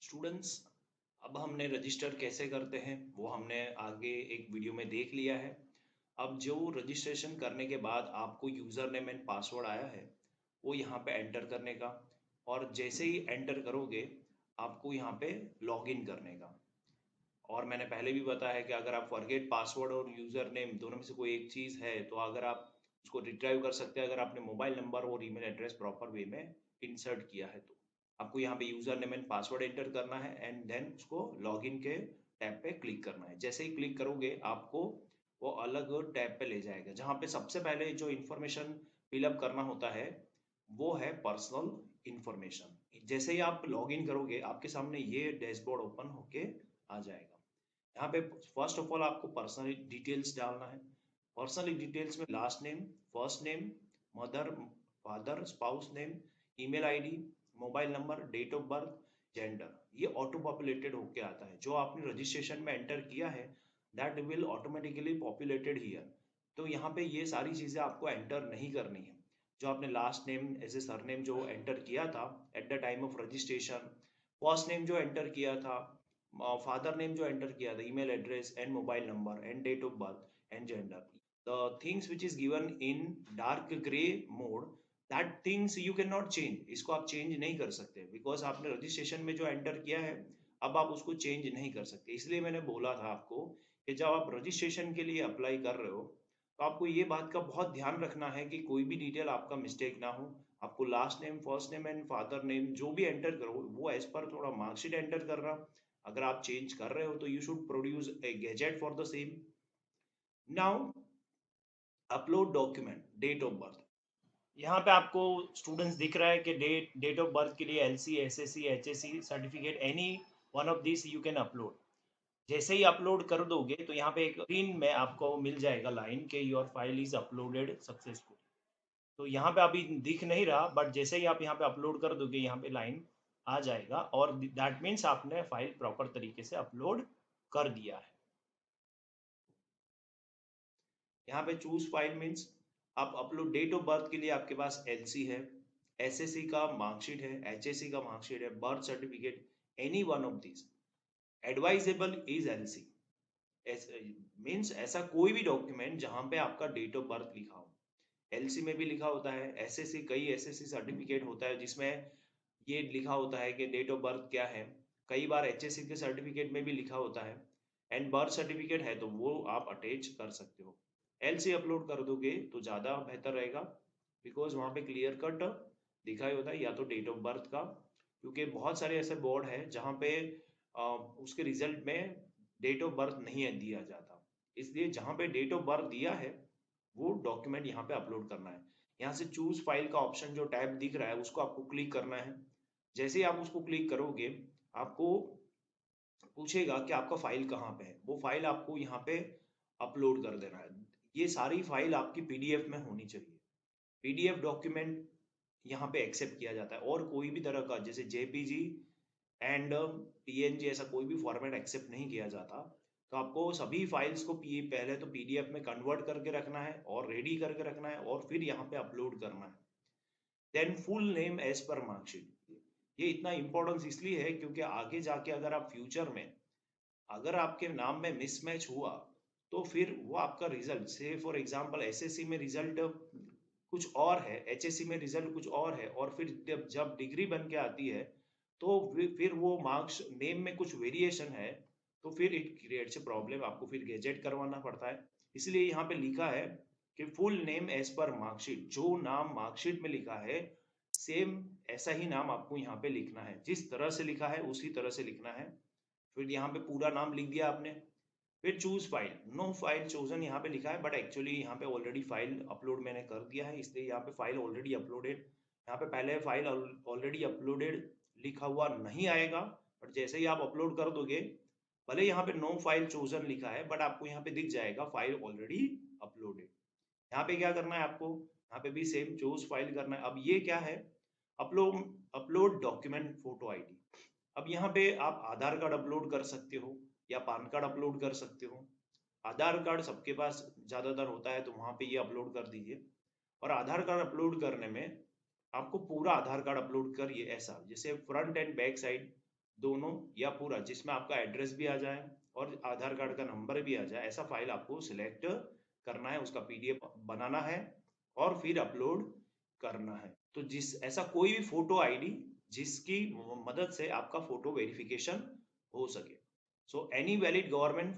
Students, अब हमने register कैसे करते हैं वो हमने आगे एक वीडियो में देख लिया है। अब जो रजिस्ट्रेशन करने के बाद आपको यूज़र नेम एंड पासवर्ड आया है वो यहाँ पे एंटर करने का, और जैसे ही एंटर करोगे आपको यहाँ पे लॉगिन करने का। और मैंने पहले भी बताया कि अगर आप फॉरगेट पासवर्ड और यूज़र नेम दोनों में से कोई एक चीज़ है तो अगर आप उसको रिट्राइव कर सकते हैं, अगर आपने मोबाइल नंबर और ईमेल एड्रेस प्रॉपर वे में इंसर्ट किया है तो आपको यहाँ पे user name and password enter करना है एंड देन उसको लॉगिन के टैब पे क्लिक करना है। जैसे ही क्लिक करोगे आपको वो अलग टैब पे ले जाएगा जहाँ पे सबसे पहले जो इन्फॉर्मेशन फिलअप करना होता है वो है पर्सनल इन्फॉर्मेशन। जैसे ही आप लॉगिन करोगे आपके सामने ये डैशबोर्ड ओपन होके आ जाएगा। यहाँ पे फर्स्ट ऑफ ऑल आपको पर्सनल डिटेल्स डालना है। पर्सनल डिटेल्स में last name, first name, mother, father, spouse name, email ID, mobile number, date of birth, gender, ये ऑटो पॉपुलेटेड होके आता है। जो आपने रजिस्ट्रेशन में एंटर किया है that will automatically populated here. तो यहाँ पे ये सारी चीज़ें आपको एंटर नहीं करनी है। जो आपने last name as a surname जो एंटर किया था at the time of registration, first name जो एंटर किया था, फादर नेम जो एंटर किया था, email address and mobile number and date of birth and gender, the things which is given in dark grey mode, that things you can not change. इसको आप change नहीं कर सकते बिकॉज आपने registration में जो एंटर किया है अब आप उसको चेंज नहीं कर सकते। इसलिए मैंने बोला था आपको कि जब आप रजिस्ट्रेशन के लिए अप्लाई कर रहे हो तो आपको ये बात का बहुत ध्यान रखना है कि कोई भी डिटेल आपका मिस्टेक ना हो। आपको last name, first name and father name जो भी एंटर करो वो एज पर थोड़ा मार्कशीट एंटर करना। अगर आप चेंज कर रहे हो तो you should produce a gazette for the same. Now upload document, date of birth. यहाँ पे आपको स्टूडेंट्स दिख रहा है कि डेट ऑफ बर्थ के लिए LC, SSC, HSC certificate, any one of this you can upload. जैसे ही अपलोड कर दोगे तो यहाँ पे एक स्क्रीन में आपको मिल जाएगा लाइन के your file is uploaded successful. तो यहाँ पे अभी दिख नहीं रहा बट जैसे ही आप यहाँ पे अपलोड कर दोगे यहाँ पे लाइन आ जाएगा और दैट मीन्स आपने फाइल प्रॉपर तरीके से अपलोड कर दिया है। यहाँ पे चूज फाइल मीन्स आप अपलोड डेट ऑफ बर्थ के लिए आपके पास एलसी है, एसएससी का मार्कशीट है, एचएससी का मार्कशीट है, birth certificate, any one of this. Advisable is LC, means ऐसा कोई भी डॉक्यूमेंट जहाँ पे आपका डेट ऑफ बर्थ लिखा हो। एलसी में भी लिखा होता है, एसएससी कई एसएससी सर्टिफिकेट होता है जिसमें ये लिखा होता है कि डेट ऑफ बर्थ क्या है। कई बार एचएससी के सर्टिफिकेट में भी लिखा होता है एंड बर्थ सर्टिफिकेट है तो वो आप अटैच कर सकते हो। एलसी अपलोड कर दोगे तो ज़्यादा बेहतर रहेगा बिकॉज वहाँ पे क्लियर कट दिखा ही होता है या तो डेट ऑफ बर्थ का, क्योंकि बहुत सारे ऐसे बोर्ड है जहाँ पे उसके रिजल्ट में डेट ऑफ बर्थ नहीं है दिया जाता। इसलिए जहाँ पे डेट ऑफ बर्थ दिया है वो डॉक्यूमेंट यहाँ पे अपलोड करना है। यहाँ से चूज फाइल का ऑप्शन जो टैब दिख रहा है उसको आपको क्लिक करना है। जैसे ही आप उसको क्लिक करोगे आपको पूछेगा कि आपका फाइल कहाँ पे है, वो फाइल आपको यहाँ पे अपलोड कर देना है। ये सारी फाइल आपकी पीडीएफ में होनी चाहिए। पीडीएफ डॉक्यूमेंट यहाँ पे एक्सेप्ट किया जाता है और कोई भी तरह का जैसे जेपीजी एंड पीएनजी ऐसा कोई भी फॉर्मेट एक्सेप्ट नहीं किया जाता। तो आपको सभी फाइल्स को पहले तो पीडीएफ में कन्वर्ट करके रखना है और रेडी करके रखना है और फिर यहाँ पे अपलोड करना है। Then full name as per marksheet. ये इतना इंपॉर्टेंस इसलिए है क्योंकि आगे जाके अगर आप फ्यूचर में अगर आपके नाम में मिसमैच हुआ तो फिर वो आपका रिजल्ट, से फॉर एग्जांपल एसएससी में रिजल्ट कुछ और है, एचएससी में रिजल्ट कुछ और है और फिर जब डिग्री बन के आती है तो फिर वो मार्क्स नेम में कुछ वेरिएशन है तो फिर इट क्रिएट्स ए प्रॉब्लम, आपको फिर गैजेट करवाना पड़ता है। इसलिए यहाँ पे लिखा है कि full name as per marksheet, जो नाम मार्कशीट में लिखा है सेम ऐसा ही नाम आपको यहाँ पे लिखना है, जिस तरह से लिखा है उसी तरह से लिखना है। फिर यहाँ पे पूरा नाम लिख दिया आपने। फिर choose file, no file chosen यहाँ पे लिखा है बट एक्चुअली यहाँ पे ऑलरेडी फाइल अपलोड मैंने कर दिया है इसलिए यहाँ पे फाइल ऑलरेडी अपलोडेड। यहाँ पे पहले फाइल ऑलरेडी अपलोडेड लिखा हुआ नहीं आएगा बट जैसे ही आप अपलोड कर दोगे भले यहाँ पे नो फाइल चोजन लिखा है बट आपको यहाँ पे दिख जाएगा फाइल ऑलरेडी अपलोडेड। यहाँ पे क्या करना है आपको, यहाँ पे भी सेम चूज फाइल करना है। अब ये क्या है, upload upload document photo ID. अब यहाँ पे आप आधार कार्ड अपलोड कर सकते हो या पैन कार्ड अपलोड कर सकते हो। आधार कार्ड सबके पास ज्यादातर होता है तो वहां पे ये अपलोड कर दीजिए। और आधार कार्ड अपलोड करने में आपको पूरा आधार कार्ड अपलोड करिए, ऐसा जैसे फ्रंट एंड बैक साइड दोनों या पूरा, जिसमें आपका एड्रेस भी आ जाए और आधार कार्ड का नंबर भी आ जाए, ऐसा फाइल आपको सिलेक्ट करना है, उसका पीडीएफ बनाना है और फिर अपलोड करना है। तो जिस ऐसा कोई भी फोटो आईडी जिसकी मदद से आपका फोटो वेरिफिकेशन हो सके। So any valid government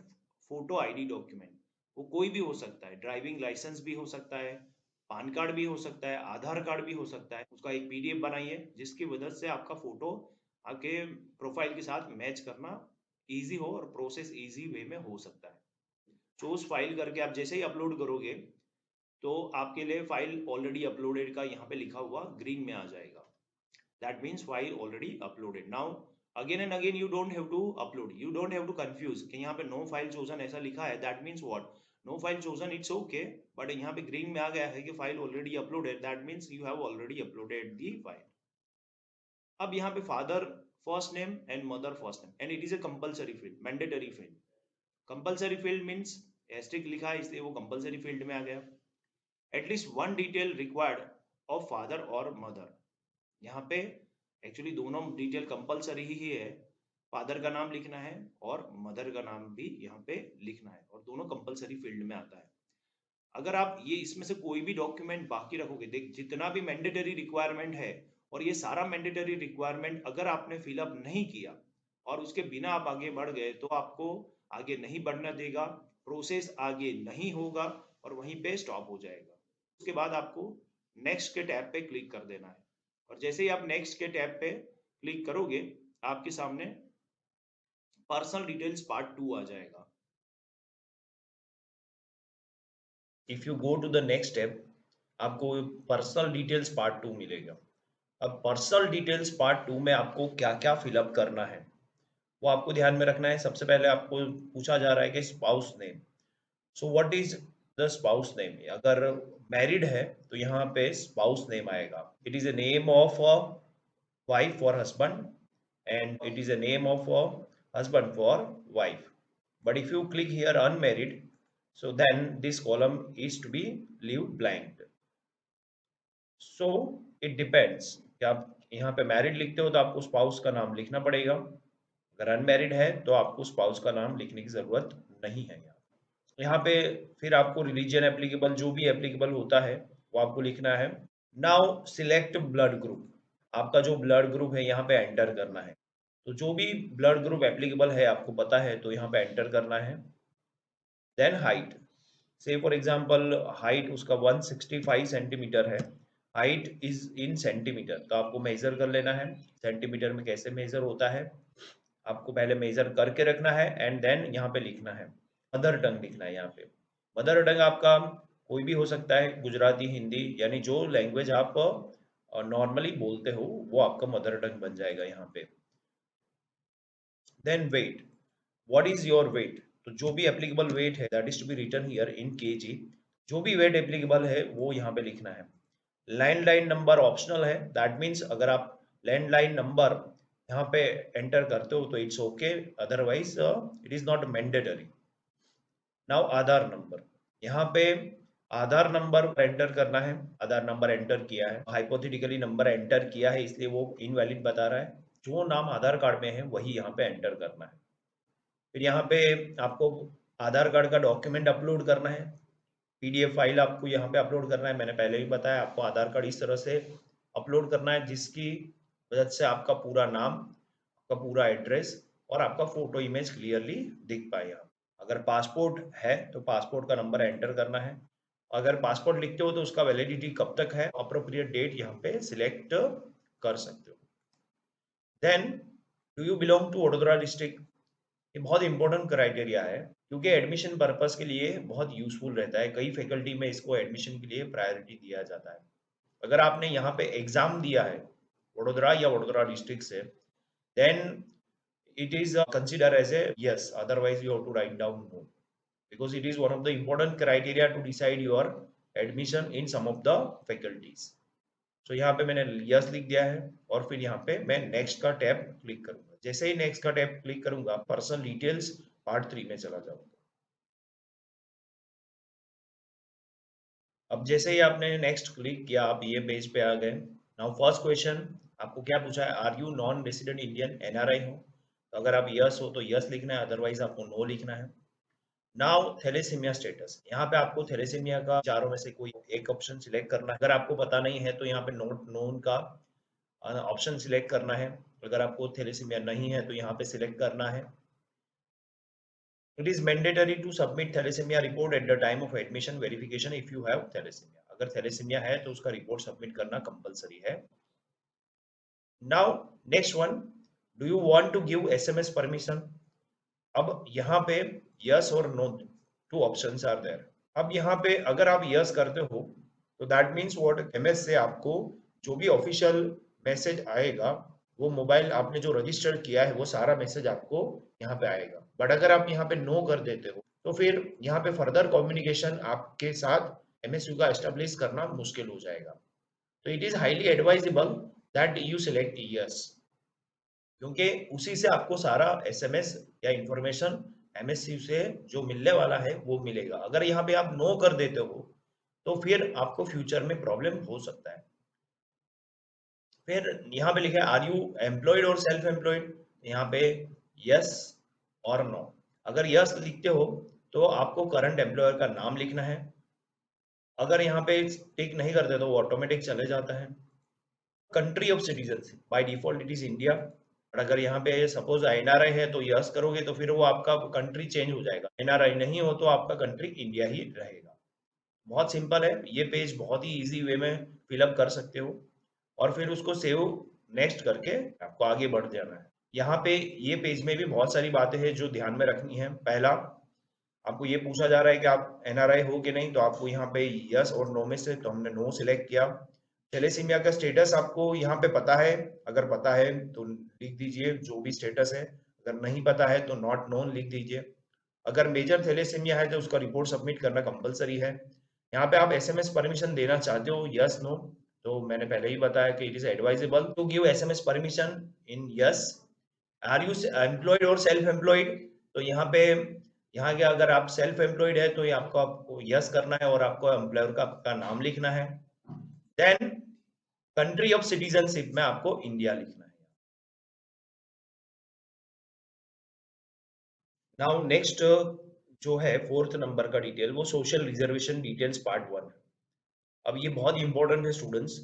photo ID document, वो कोई भी हो सकता है, ड्राइविंग लाइसेंस भी हो सकता है, पान कार्ड भी हो सकता है, आधार कार्ड भी हो सकता है। उसका एक पीडीएफ बनाइए जिसकी मदद से आपका फोटो आपके प्रोफाइल के साथ मैच करना इजी हो और प्रोसेस इजी वे में हो सकता है। चूज फाइल करके आप जैसे ही अपलोड करोगे तो आपके लिए फाइल ऑलरेडी अपलोडेड का यहाँ पे लिखा हुआ ग्रीन में आ जाएगा। That means file already uploaded. Now again and again you don't have to upload, you don't have to confuse कि यहाँ पे नो फाइल चोजन ऐसा लिखा है, that means what, no file chosen it's okay, but यहाँ पे green में आ गया है कि file already uploaded, that means you have already uploaded the file. अब यहाँ पे father first name and mother first name, and it is a compulsory field, mandatory field. Compulsory field means asterisk लिखा है इसलिए वो कंपल्सरी फील्ड में आ गया। At least one detail required of father और मदर, यहाँ पे एक्चुअली दोनों डिटेल कंपलसरी ही है, फादर का नाम लिखना है और मदर का नाम भी यहाँ पे लिखना है, और दोनों कंपलसरी फील्ड में आता है। अगर आप ये इसमें से कोई भी डॉक्यूमेंट बाकी रखोगे, देख जितना भी मैंडेटरी रिक्वायरमेंट है और ये सारा मैंडेटरी रिक्वायरमेंट अगर आपने फिलअप नहीं किया और उसके बिना आप आगे बढ़ गए तो आपको आगे नहीं बढ़ने देगा, प्रोसेस आगे नहीं होगा और वहीं पे स्टॉप हो जाएगा। उसके बाद आपको नेक्स्ट के टैब पे क्लिक कर देना है, और जैसे ही आप नेक्स्ट के टैब पे क्लिक करोगे आपके सामने पर्सनल डिटेल्स पार्ट 2 आ जाएगा। If you go to the next tab आपको पर्सनल डिटेल्स पार्ट 2 मिलेगा। अब पर्सनल डिटेल्स पार्ट 2 में आपको क्या क्या फिलअप करना है वो आपको ध्यान में रखना है। सबसे पहले आपको पूछा जा रहा है कि spouse name. So what is the spouse name? अगर मैरिड है तो यहाँ पे स्पाउस नेम आएगा। It is a name of wife for husband, and it is a name of a husband for wife. But if you click here unmarried, so then this column is to be leave blank. So it depends कि आप यहाँ पे married लिखते हो तो आपको spouse का नाम लिखना पड़ेगा, अगर अनमैरिड है तो आपको स्पाउस का नाम लिखने की जरूरत नहीं है। यहाँ पे फिर आपको रिलीजन एप्लीकेबल, जो भी एप्लीकेबल होता है वो आपको लिखना है। नाउ सिलेक्ट ब्लड ग्रुप, आपका जो ब्लड ग्रुप है यहाँ पे एंटर करना है। तो जो भी ब्लड ग्रुप एप्लीकेबल है आपको पता है तो यहाँ पे एंटर करना है। देन हाइट, से फॉर एग्जांपल हाइट उसका 165 सेंटीमीटर है, हाइट इज इन सेंटीमीटर, तो आपको मेजर कर लेना है। सेंटीमीटर में कैसे मेजर होता है आपको पहले मेजर करके रखना है एंड देन यहाँ पे लिखना है। मदर टंग लिखना है यहाँ पे। मदर टंग आपका कोई भी हो सकता है, गुजराती, हिंदी, यानी जो लैंग्वेज आप नॉर्मली बोलते हो वो आपका मदर टंग बन जाएगा यहाँ पे। Then weight, what is your weight? तो जो भी एप्लीकेबल वेट है that is to be written here in KG. जो भी वेट एप्लीकेबल है वो यहाँ पे लिखना है। लैंडलाइन नंबर ऑप्शनल है, दैट मीन्स अगर आप लैंडलाइन नंबर यहाँ पे एंटर करते हो तो it's okay, otherwise it is not mandatory. Now Aadhaar number, यहाँ पे आधार नंबर एंटर करना है। आधार नंबर एंटर किया है, हाइपोथेटिकली नंबर एंटर किया है इसलिए वो इनवैलिड बता रहा है। जो नाम आधार कार्ड में है वही यहाँ पे एंटर करना है। फिर यहाँ पे आपको आधार कार्ड का डॉक्यूमेंट अपलोड करना है, पीडीएफ फाइल आपको यहाँ पे अपलोड करना है। मैंने पहले भी बताया आपको आधार कार्ड इस तरह से अपलोड करना है जिसकी मदद से आपका पूरा नाम, आपका पूरा एड्रेस और आपका फोटो इमेज क्लियरली दिख पाए। यहाँ अगर पासपोर्ट है तो पासपोर्ट का नंबर एंटर करना है। अगर पासपोर्ट लिखते हो तो उसका वैलिडिटी कब तक है, अप्रोप्रिएट डेट यहाँ पे सिलेक्ट कर सकते हो। Then do you belong to Vadodara district, ये बहुत इंपॉर्टेंट क्राइटेरिया है क्योंकि एडमिशन पर्पस के लिए बहुत यूजफुल रहता है। कई फैकल्टी में इसको एडमिशन के लिए प्रायोरिटी दिया जाता है। अगर आपने यहाँ पे एग्जाम दिया है वडोदरा या वडोदरा डिस्ट्रिक्ट से, then it is considered as a yes, otherwise you have to write down no, because it is one of the important criteria to decide your admission in some of the faculties. So यहाँ पे मैंने yes लिख दिया है और फिर यहाँ पे मैं next का टैब क्लिक करूंगा। जैसे ही next का टैब क्लिक करूंगा पर्सनल डिटेल्स पार्ट 3 में चला जाऊंगा। अब जैसे ही आपने नेक्स्ट क्लिक किया आप ये पेज पे आ गए। नाउ फर्स्ट क्वेश्चन आपको क्या पूछा है, are you non resident Indian, NRI हो? अगर आप यस हो तो यस लिखना है, अदरवाइज आपको नो लिखना है। नाउ थैलेसीमिया स्टेटस, यहाँ पे आपको थैलेसीमिया का चारों में से कोई एक ऑप्शन सिलेक्ट करना है। अगर आपको पता नहीं है तो यहाँ पे नोट नोन का ऑप्शन सिलेक्ट करना है। अगर आपको थैलेसीमिया नहीं है तो यहाँ पे सिलेक्ट करना है। It is mandatory to submit thalassaemia report at the time of admission verification if you have thalassaemia. अगर थैलेसीमिया है तो उसका रिपोर्ट सबमिट करना कंपलसरी है। Now next one, do you want to give SMS permission. अब यहाँ पे yes और no two options are there. अब यहाँ पे अगर आप यस करते हो तो दैट मीन्स व्हाट, एमएस से आपको जो भी ऑफिशियल मैसेज आएगा वो मोबाइल आपने जो रजिस्टर किया है वो सारा मैसेज आपको यहाँ पे आएगा। बट अगर आप यहाँ पे नो कर देते हो तो फिर यहाँ पे फर्दर कम्युनिकेशन आपके साथ एमएसयू का एस्टेब्लिश करना मुश्किल हो जाएगा। तो it is highly advisable that you select yes, क्योंकि उसी से आपको सारा एसएमएस या इंफॉर्मेशन एमएससी से जो मिलने वाला है वो मिलेगा। अगर यहाँ पे आप नो कर देते हो तो फिर आपको फ्यूचर में प्रॉब्लम हो सकता है। फिर यहाँ पे लिखा है आर यू एम्प्लॉयड और सेल्फ एम्प्लॉयड, यहाँ पे यस और नो। अगर यस लिखते हो तो आपको करंट एम्प्लॉयर का नाम लिखना है। अगर यहाँ पे टिक नहीं करते तो वो ऑटोमेटिक चले जाता है। Country of citizenship, by default it is India. और अगर यहाँ पे सपोज एनआरआई है तो यस करोगे तो फिर वो आपका कंट्री चेंज हो जाएगा। एनआरआई नहीं हो तो आपका कंट्री इंडिया ही रहेगा। बहुत सिंपल है, ये पेज बहुत ही इजी वे में फिलअप कर सकते हो और फिर उसको सेव नेक्स्ट करके आपको आगे बढ़ जाना है। यहाँ पे ये पेज में भी बहुत सारी बातें हैं जो ध्यान में रखनी है। पहला, आपको ये पूछा जा रहा है कि आप एनआरआई हो कि नहीं, तो आपको यहाँ पे यस और नो में से, तो हमने नो सिलेक्ट किया। थैलेसीमिया का स्टेटस आपको यहाँ पे पता है, अगर पता है तो लिख दीजिए जो भी स्टेटस है, अगर नहीं पता है तो नॉट नोन लिख दीजिए। अगर मेजर थैलेसीमिया है तो उसका रिपोर्ट सबमिट करना कंपलसरी है। यहाँ पे आप एसएमएस परमिशन देना चाहते हो, यस नो, तो मैंने पहले ही बताया कि it is advisable to give SMS permission in yes. Are you employed और सेल्फ एम्प्लॉयड, तो यहाँ पे यहाँ के अगर आप सेल्फ एम्प्लॉयड है तो ये आपको यस करना है और आपको एम्प्लॉयर का आपका नाम लिखना है। देन कंट्री ऑफ सिटीजनशिप में आपको इंडिया लिखना है। नाउ नेक्स्ट जो है फोर्थ नंबर का डिटेल, वो सोशल रिजर्वेशन डिटेल्स पार्ट 1 है। अब ये बहुत इंपॉर्टेंट है स्टूडेंट्स।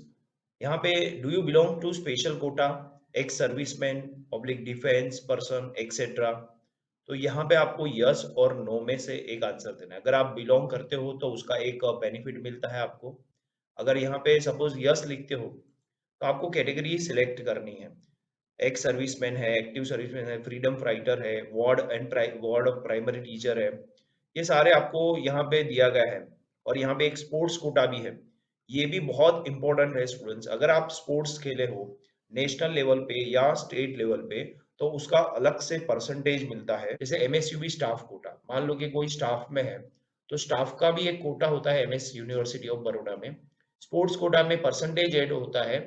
यहाँ पे do you belong to special quota, ex serviceman, public defence person etcetera, तो यहाँ पे आपको यस और नो में से एक आंसर देना है। अगर आप बिलोंग करते हो तो उसका एक बेनिफिट मिलता है आपको। अगर यहाँ पे सपोज यस लिखते हो तो आपको कैटेगरी सिलेक्ट करनी है। एक्स सर्विसमैन है, एक्टिव सर्विसमैन है, फ्रीडम फाइटर है, वार्ड ऑफ प्राइमरी टीचर है, ये सारे आपको यहाँ पे दिया गया है। और यहाँ पे एक स्पोर्ट्स कोटा भी है, ये भी बहुत इंपॉर्टेंट है स्टूडेंट्स। अगर आप स्पोर्ट्स खेले हो नेशनल लेवल पे या स्टेट लेवल पे तो उसका अलग से परसेंटेज मिलता है। जैसे एमएसयूबी स्टाफ कोटा, मान लो कि कोई स्टाफ में है तो स्टाफ का भी एक कोटा होता है एमएस यूनिवर्सिटी ऑफ बड़ौदा में। स्पोर्ट्स कोटा में परसेंटेज ऐड होता है,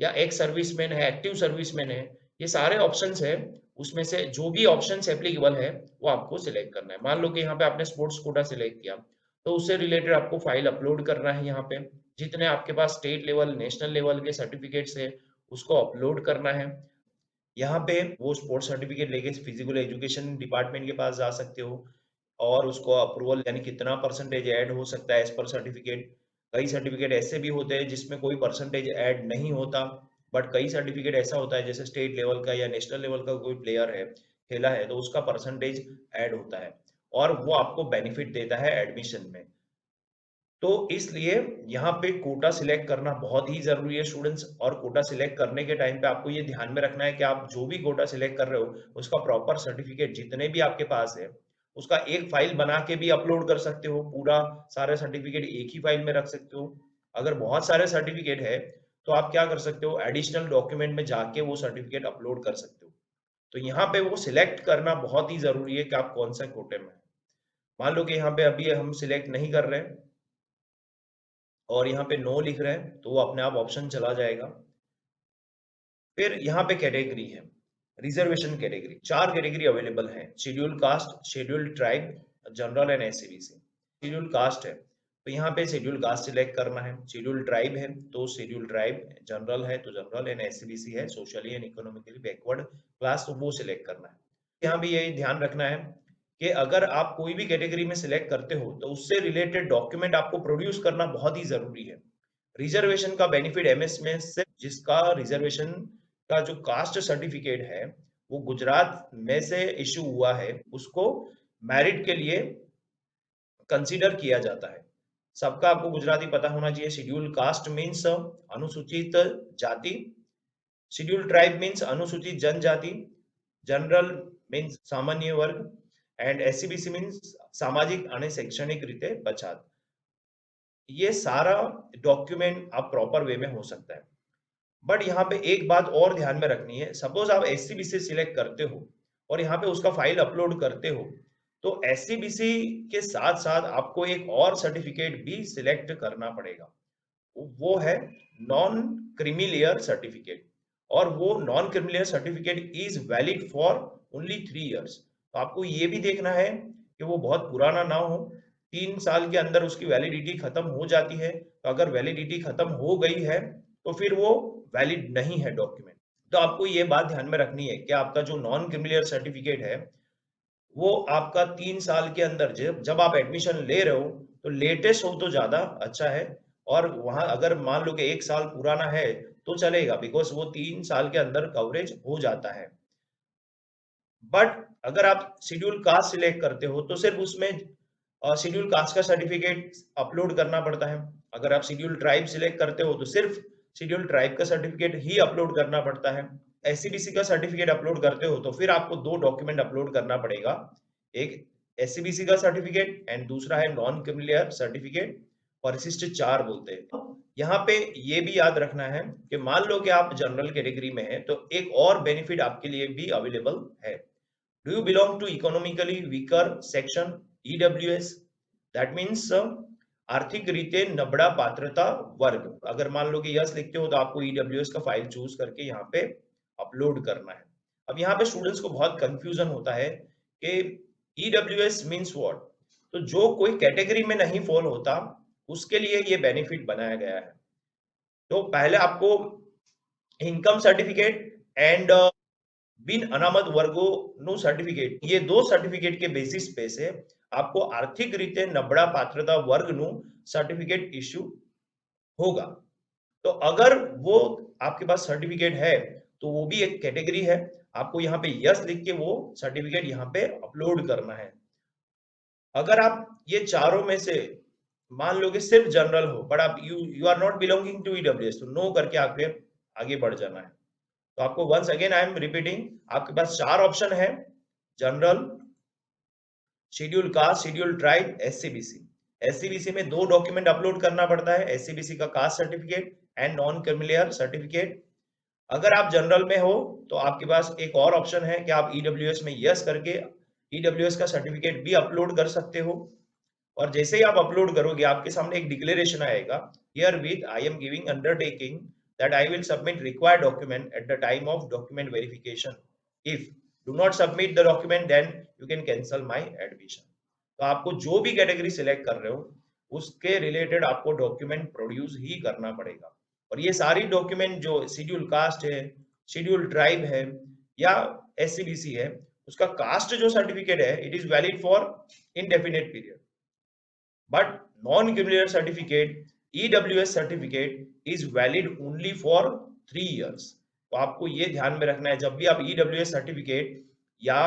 या एक्स सर्विसमैन है, एक्टिव सर्विसमैन है, ये सारे ऑप्शंस है। उसमें से जो भी ऑप्शंस एप्लीकेबल है वो आपको सिलेक्ट करना है। मान लो कि यहाँ पे आपने स्पोर्ट्स कोटा सिलेक्ट किया तो उससे रिलेटेड आपको फाइल अपलोड करना है। यहाँ पे जितने आपके पास स्टेट लेवल नेशनल लेवल के सर्टिफिकेट्स है उसको अपलोड करना है। यहाँ पे वो स्पोर्ट्स सर्टिफिकेट लेके फिजिकल एजुकेशन डिपार्टमेंट के पास जा सकते हो और उसको अप्रूवल, यानी कितना परसेंटेज ऐड हो सकता है एज पर सर्टिफिकेट। कई सर्टिफिकेट ऐसे भी होते हैं जिसमें कोई परसेंटेज ऐड नहीं होता, बट कई सर्टिफिकेट ऐसा होता है जैसे स्टेट लेवल का या नेशनल लेवल का कोई प्लेयर है खेला है तो उसका परसेंटेज ऐड होता है और वो आपको बेनिफिट देता है एडमिशन में। तो इसलिए यहाँ पे कोटा सिलेक्ट करना बहुत ही जरूरी है स्टूडेंट्स। और कोटा सिलेक्ट करने के टाइम पे आपको ये ध्यान में रखना है कि आप जो भी कोटा सिलेक्ट कर रहे हो उसका प्रॉपर सर्टिफिकेट जितने भी आपके पास है उसका एक फाइल बना के भी अपलोड कर सकते हो। पूरा सारे सर्टिफिकेट एक ही फाइल में रख सकते हो। अगर बहुत सारे सर्टिफिकेट है तो आप क्या कर सकते हो, एडिशनल डॉक्यूमेंट में जाके वो सर्टिफिकेट अपलोड कर सकते हो। तो यहाँ पे वो सिलेक्ट करना बहुत ही जरूरी है कि आप कौन सा कोटे में। मान लो कि यहाँ पे अभी हम सिलेक्ट नहीं कर रहे हैं और यहाँ पे नो लिख रहे हैं तो वो अपने आप ऑप्शन चला जाएगा। फिर यहाँ पे कैटेगरी है, रिजर्वेशन कैटेगरी। 4 कैटेगरी अवेलेबल है, schedule caste, schedule tribe, general and SCBC. Schedule caste है तो यहाँ पे शेड्यूल कास्ट सिलेक्ट करना है, शेड्यूल ट्राइब है तो शेड्यूल ट्राइब, जनरल है तो जनरल, एंड एससीबीसी है socially and economically backward class, तो वो सिलेक्ट करना है। यहाँ भी यही ध्यान रखना है कि अगर आप कोई भी कैटेगरी में सिलेक्ट करते हो तो उससे रिलेटेड डॉक्यूमेंट आपको प्रोड्यूस करना बहुत ही जरूरी है। रिजर्वेशन का बेनिफिट एमएस में सिर्फ जिसका रिजर्वेशन का जो कास्ट सर्टिफिकेट है वो गुजरात में से इशू हुआ है, उसको मेरिट के लिए कंसीडर किया जाता है। सबका आपको गुजराती पता होना चाहिए। शेड्यूल कास्ट मीन्स अनुसूचित जाति, शेड्यूल ट्राइब मीन्स अनुसूचित जनजाति, जनरल मीन्स सामान्य वर्ग, एंड एससीबीसी मीन्स सामाजिक અને शैक्षणिक રીતે पछात। ये सारा डॉक्यूमेंट आप प्रॉपर वे में हो सकता है। बट यहाँ पे एक बात और ध्यान में रखनी है, सपोज आप एससीबीसी सिलेक्ट करते हो और यहाँ पे उसका फाइल अपलोड करते हो, तो एससीबीसी के साथ साथ आपको एक और सर्टिफिकेट भी सिलेक्ट करना पड़ेगा, वो है नॉन क्रीमिलियर सर्टिफिकेट। और वो non creamy layer certificate is valid for only 3 years. तो आपको ये भी देखना है कि वो बहुत पुराना ना हो, 3 साल के अंदर उसकी वैलिडिटी खत्म हो जाती है, तो अगर वैलिडिटी खत्म हो गई है तो फिर वो वैलिड नहीं है डॉक्यूमेंट। तो आपको ये बात ध्यान में रखनी है कि आपका जो नॉन क्रीमिलियर सर्टिफिकेट है वो आपका 3 साल के अंदर जब जब आप एडमिशन ले रहे हो तो लेटेस्ट हो तो ज्यादा अच्छा है। और वहां अगर मान लो कि 1 साल पुराना है तो चलेगा, बिकॉज वो 3 साल के अंदर कवरेज हो जाता है। बट अगर आप शेड्यूल कास्ट सिलेक्ट करते हो तो सिर्फ उसमें शेड्यूल कास्ट का सर्टिफिकेट अपलोड करना पड़ता है। अगर आप शेड्यूल ट्राइब सिलेक्ट करते हो तो सिर्फ शेड्यूल ट्राइब का सर्टिफिकेट ही अपलोड करना पड़ता है। एससीबीसी का सर्टिफिकेट अपलोड करते हो तो फिर आपको 2 डॉक्यूमेंट अपलोड करना पड़ेगा, एक एससीबीसी का सर्टिफिकेट एंड दूसरा है नॉन क्रिमिलियर सर्टिफिकेट, परिशिष्ट 4 बोलते हैं। यहाँ पे ये भी याद रखना है कि मान लो कि आप जनरल कैटेगरी में है तो एक और बेनिफिट आपके लिए भी अवेलेबल है। Do you belong to economically weaker section EWS, that means आर्थिक रीते नबड़ा पात्रता वर्ग। अगर मान लो कि यस लिखते हो तो आपको ईडब्ल्यूएस का फाइल चूज करके यहाँ पे अपलोड करना है। अब यहाँ पे स्टूडेंट्स को बहुत कंफ्यूजन होता है कि ईडब्ल्यूएस मीन्स व्हाट। तो जो कोई कैटेगरी में नहीं फॉल होता उसके लिए ये बेनिफिट बनाया गया है। तो पहले आपको इनकम सर्टिफिकेट एंड બિન અનામત વર્ગોનું સર્ટિફિકેટ, ये 2 સર્ટિફિકેટ के बेसिस पे से आपको आर्थिक રીતે નબળા પાત્રતા વર્ગનું सर्टिफिकेट इश्यू होगा। तो अगर वो आपके पास सर्टिफिकेट है तो वो भी एक कैटेगरी है, आपको यहाँ पे यस लिख के वो सर्टिफिकेट यहाँ पे अपलोड करना है। अगर आप ये चारों में से मान लो कि सिर्फ जनरल हो बट आप you are not belonging to EWS, तो नो करके आगे बढ़ जाना है। तो आपको once again I am repeating, आपके पास 4 ऑप्शन है, general, schedule caste, schedule tribe, SCBC. SCBC में 2 डॉक्यूमेंट अपलोड करना पड़ता है, एससीबीसी का caste certificate and non creamy layer certificate. अगर आप जनरल में हो तो आपके पास एक और ऑप्शन है कि आप ईडब्ल्यूएस में यस करके ईडब्ल्यूएस का सर्टिफिकेट भी अपलोड कर सकते हो। और जैसे ही आप अपलोड करोगे आपके सामने एक डिक्लेरेशन आएगा, here with I am giving undertaking that I will submit required document at the time of document verification. If do not submit the document, then you can cancel my admission. तो आपको जो भी category select कर रहे हो उसके related आपको document produce ही करना पड़ेगा। और ये सारी डॉक्यूमेंट जो शेड्यूल कास्ट है, शेड्यूल ट्राइब है या एससीबीसी है, उसका कास्ट जो सर्टिफिकेट है it is valid for indefinite period, but non-criminal certificate, EWS certificate is valid only for 3 years। तो आपको ये ध्यान में रखना है जब भी आप EWS सर्टिफिकेट या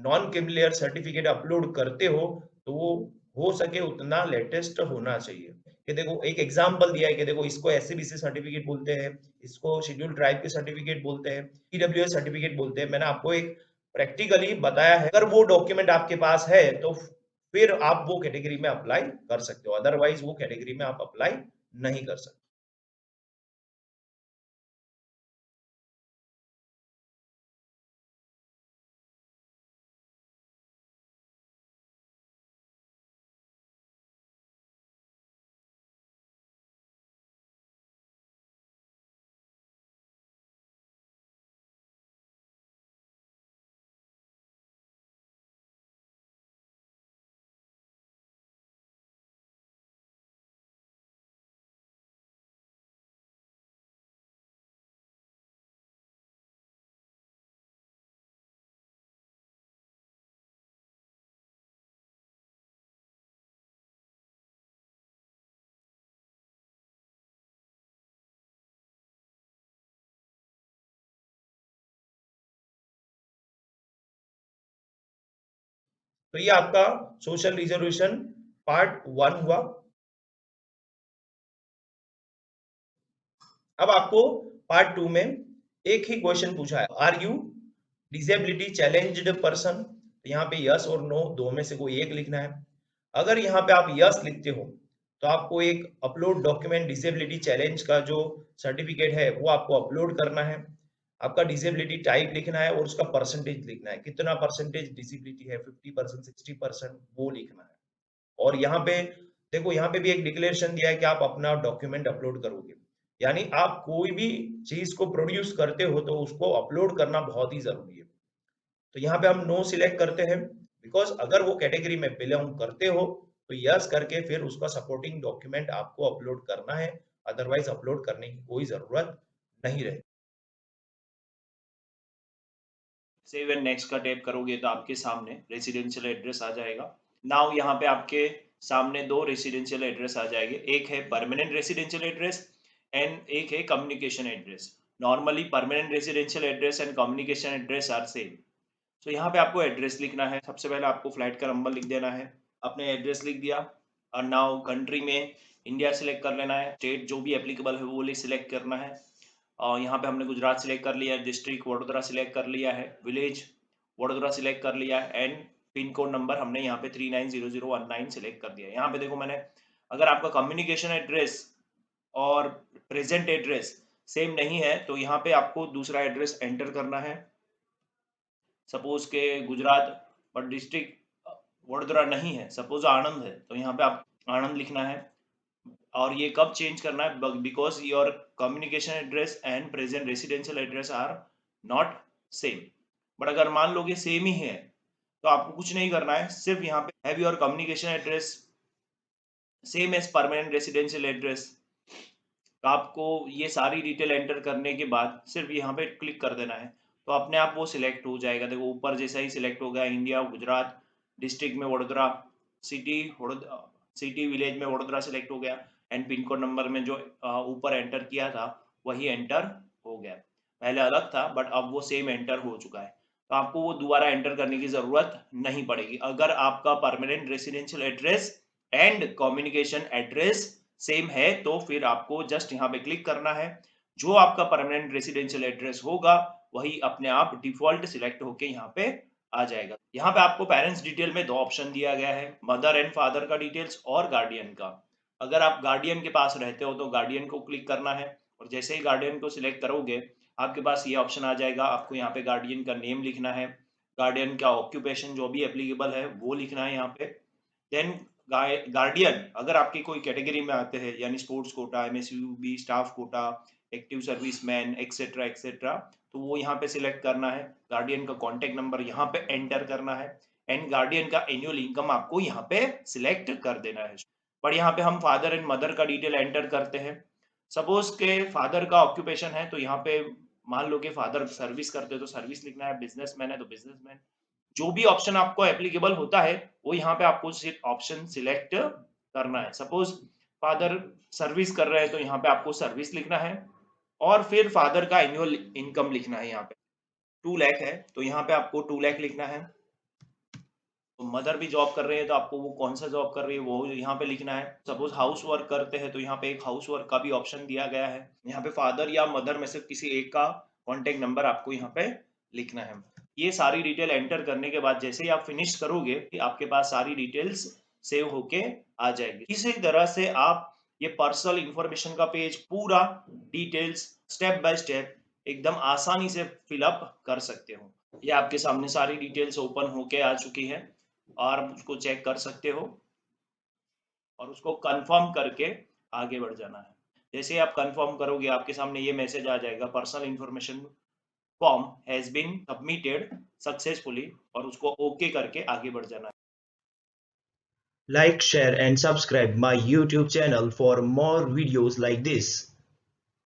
नॉन क्रिमिलियर सर्टिफिकेट अपलोड करते हो तो वो हो सके उतना लेटेस्ट होना चाहिए। कि देखो एक एग्जांपल दिया है कि देखो इसको एससीबीसी सर्टिफिकेट बोलते हैं, इसको शेड्यूल ट्राइब के सर्टिफिकेट बोलते हैं, ईडब्ल्यूएस सर्टिफिकेट बोलते हैं। मैंने आपको एक प्रैक्टिकली बताया है, अगर वो डॉक्यूमेंट आपके पास है तो फिर आप वो कैटेगरी में अप्लाई कर सकते हो, अदरवाइज वो कैटेगरी में आप अप्लाई नहीं कर सकते। तो ये आपका सोशल रिजर्वेशन पार्ट 1 हुआ। अब आपको पार्ट 2 में एक ही क्वेश्चन पूछा है, are you disability challenged person. यहाँ पे यस और नो दो में से कोई एक लिखना है। अगर यहाँ पे आप यस लिखते हो तो आपको एक अपलोड डॉक्यूमेंट डिसेबिलिटी चैलेंज का जो सर्टिफिकेट है वो आपको अपलोड करना है। आपका डिसेबिलिटी टाइप लिखना है और उसका परसेंटेज लिखना है, कितना परसेंटेज डिसेबिलिटी है, 50%, 60%, वो लिखना है। और यहाँ पे देखो, यहाँ पे भी एक डिक्लेरेशन दिया है कि आप अपना डॉक्यूमेंट अपलोड करोगे, यानी आप कोई भी चीज को प्रोड्यूस करते हो तो उसको अपलोड करना बहुत ही जरूरी है। तो यहाँ पे हम नो सिलेक्ट करते हैं, बिकॉज अगर वो कैटेगरी में बिलोंग करते हो तो यस करके फिर उसका सपोर्टिंग डॉक्यूमेंट आपको अपलोड करना है, अदरवाइज अपलोड करने की कोई जरूरत नहीं रहती। सेव एंड नेक्स्ट का टैप करोगे तो आपके सामने रेसिडेंशियल एड्रेस आ जाएगा। नाउ यहाँ पे आपके सामने दो रेसिडेंशियल एड्रेस आ जाएंगे, एक है परमानेंट रेसिडेंशियल एड्रेस एंड एक है communication address. Normally permanent residential address and communication address are same. तो यहाँ पे आपको एड्रेस लिखना है। सबसे पहले आपको फ्लाइट का नंबर लिख देना है, अपने एड्रेस लिख दिया, और नाउ कंट्री में इंडिया सिलेक्ट कर लेना है, स्टेट जो भी एप्लीकेबल है वो सिलेक्ट करना है। और यहाँ पे हमने गुजरात सिलेक्ट कर लिया है, डिस्ट्रिक्ट वडोदरा सिलेक्ट कर लिया है, विलेज वडोदरा सिलेक्ट कर लिया है, एंड पिन कोड नंबर हमने यहाँ पे 390019 सिलेक्ट कर दिया है। यहाँ पे देखो मैंने, अगर आपका कम्युनिकेशन एड्रेस और प्रेजेंट एड्रेस सेम नहीं है तो यहाँ पे आपको दूसरा एड्रेस एंटर करना है। सपोज के गुजरात पर डिस्ट्रिक्ट वडोदरा नहीं है, सपोज आनंद है, तो यहाँ पे आप आनंद लिखना है। और ये कब चेंज करना है, because your communication address and present residential address are not same. But अगर मान लो कि सेम ही है तो आपको कुछ नहीं करना है, सिर्फ यहाँ पे have your communication address same as permanent residential address. तो आपको ये सारी डिटेल एंटर करने के बाद सिर्फ यहाँ पे क्लिक कर देना है, तो अपने आप वो सिलेक्ट हो जाएगा। देखो ऊपर जैसा ही सिलेक्ट हो गया, इंडिया गुजरात, डिस्ट्रिक्ट में वडोदरा, सिटी सिटी विलेज में वडोदरा सिलेक्ट हो गया, एंड पिन कोड नंबर में जो ऊपर एंटर किया था वही एंटर हो गया। पहले अलग था बट अब वो सेम एंटर हो चुका है, तो आपको वो दोबारा एंटर करने की जरूरत नहीं पड़ेगी। अगर आपका permanent residential address and communication address same है तो फिर आपको जस्ट यहाँ पे क्लिक करना है, जो आपका परमानेंट रेसिडेंशियल एड्रेस होगा वही अपने आप डिफॉल्ट सिलेक्ट होके यहाँ पे आ जाएगा। यहाँ पे आपको पेरेंट्स डिटेल में दो ऑप्शन दिया गया है, मदर एंड फादर का डिटेल्स और गार्डियन का। अगर आप गार्डियन के पास रहते हो तो गार्डियन को क्लिक करना है, और जैसे ही गार्डियन को सिलेक्ट करोगे आपके पास ये ऑप्शन आ जाएगा। आपको यहाँ पे गार्डियन का नेम लिखना है, गार्डियन का ऑक्यूपेशन जो भी एप्लीकेबल है वो लिखना है यहाँ पे। देन गार्डियन अगर आपकी कोई कैटेगरी में आते हैं, यानी sports quota, MSUB, staff quota, active serviceman, etcetera etcetera, तो वो यहाँ पे सिलेक्ट करना है। गार्डियन का कॉन्टेक्ट नंबर यहाँ पे एंटर करना है, एंड गार्डियन का एनुअल इनकम आपको यहाँ पे सिलेक्ट कर देना है। पर यहाँ पे हम फादर एंड मदर का डिटेल एंटर करते हैं। सपोज के फादर का ऑक्यूपेशन है तो यहाँ पे मान लो कि फादर सर्विस करते हैं तो सर्विस लिखना है, बिजनेसमैन है तो बिजनेसमैन। जो भी ऑप्शन आपको एप्लीकेबल होता है वो यहाँ पे आपको सिर्फ ऑप्शन सिलेक्ट करना है। सपोज फादर सर्विस कर रहे हैं तो यहाँ पे आपको सर्विस लिखना है, और फिर फादर का एनुअल इनकम लिखना है। यहाँ पे 2 लाख है तो यहाँ पे आपको 2 लाख लिखना है। तो मदर भी जॉब कर रही है तो आपको वो कौन सा जॉब कर रही है वो यहाँ पे लिखना है। सपोज हाउस वर्क करते हैं तो यहाँ पे एक हाउस वर्क का भी ऑप्शन दिया गया है। यहाँ पे फादर या मदर में से किसी एक का कॉन्टेक्ट नंबर आपको यहाँ पे लिखना है। ये सारी डिटेल एंटर करने के बाद जैसे ही आप फिनिश करोगे आपके पास सारी डिटेल्स सेव होके आ जाएगी। इसी तरह से आप ये पर्सनल इंफॉर्मेशन का पेज पूरा डिटेल्स स्टेप बाय स्टेप एकदम आसानी से फिलअप कर सकते हो। ये आपके सामने सारी डिटेल्स ओपन होके आ चुकी है और आप उसको चेक कर सकते हो और उसको कंफर्म करके आगे बढ़ जाना है। जैसे आप कंफर्म करोगे आपके सामने ये मैसेज आ जाएगा, personal information form has been submitted successfully, और उसको ओके करके आगे बढ़ जाना है। Like, share and subscribe my YouTube channel for more videos like this.